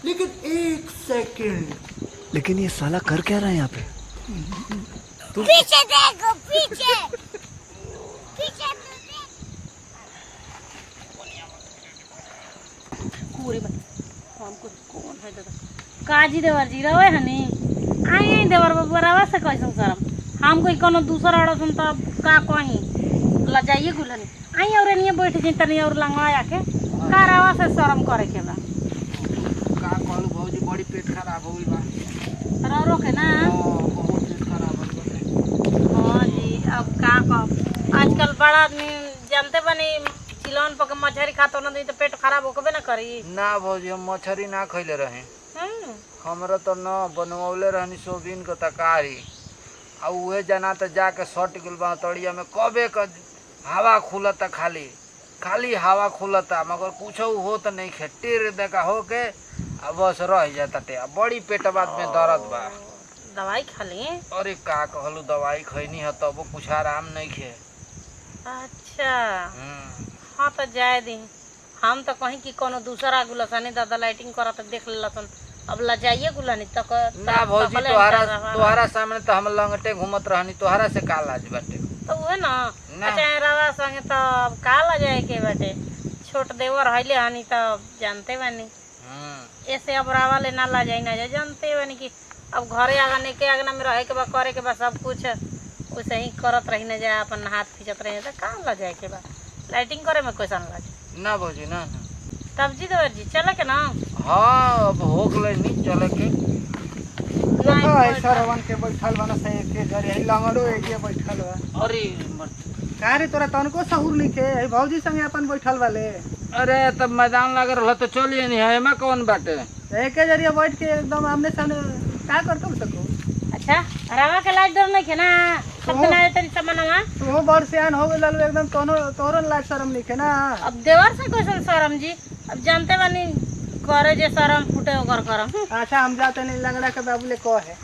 लेकिन एक सेकंड, लेकिन ये साला कर क्या रहा है यहाँ पे? पीछे देखो, पीछे पीछे पूरी बात हमको कौन है दादा काजी देवर जी रहे हनी आई देवर बाबू रवा से कैसन शर्म हम कोई कोनो दूसरा अड़ सुन तब का कहीं लजाइए गुलनी आई और नहीं बैठ जी तनी और लंगड़ा के का रवा से शर्म करे के बा का कहलू भौजी बड़ी पेट खराब हो गई बा। रो रो के ना बहुत पेट खराब हो गई। हाँ जी अब का कह आजकल बड़ा आदमी जानते बनी चिलौन पक मछली खातो ना तो पेट खराब होकबे ना करी। ना भौजी हम मछरी ना खैले रहे, हमरा तो न बनवले रहनी सोबिन के तकारी आ उहे जना त जाके सट गेल बा तड़िया में कबे क हवा खुलता, खाली खाली हवा खुलता मगर कुछ हो तो नहीं खे टेर देखा हो के आ बस रह जाता टे बड़ी पेटवा में दर्द बा। दवाई खा ली? अरे का कहलू दवाई खैनी है तब कुछ आराम नहीं खे। अच्छा हाँ तो जाए दी हम तो कहीं कि कोनो दूसरा गुलसानी दादा लाइटिंग करा तो देख लेलसन अब लजाइए गुलानी तक ना भौजी तोहरा सामने तो हम लंगटे घूमत रहनी, तोहरा से का लाज बाटे? तो उहे ना अच्छा रवा संगे तो अब का लजाए के बाटे छोट देवर हइले हनी तो जानते बानी ऐसे अब रवा ले ना लजाई ना जा जानते बानी कि अब घरे आगने के आगना में रहे के बा करे के बा सब कुछ वैसे ही करत रही ना जा अपन हाथ खींचत रहे तो का लजाए के बा लाइटिंग करे में कैसन लाज ना भौजी ना तब जी देवर जी चले के ना। हाँ अब हो गए नहीं चले के सरवन के बैठल बना से के जरे लंगड़ो एके बैठल बा। अरे का रे तोरा तनको सहूर नहीं के भौजी संगे अपन बैठल वाले अरे तब मैदान लग रहा तो चलिए नहीं है एमा कौन बाटे एके जरिए बैठ के एकदम आमने सामने का कर तुम सको। अच्छा रवा के लाज डर नहीं के ना सब ना तेरी सामानवा तू बड़ सियान हो गेल एकदम तोरो लाज शर्म नहीं के ना। अब देवर से कैसन शर्म जी अब जानते बानी करे जे शर्म फूटे ओकर करम। अच्छा हम जाते नहीं लंगड़ा के बाबू ले कह है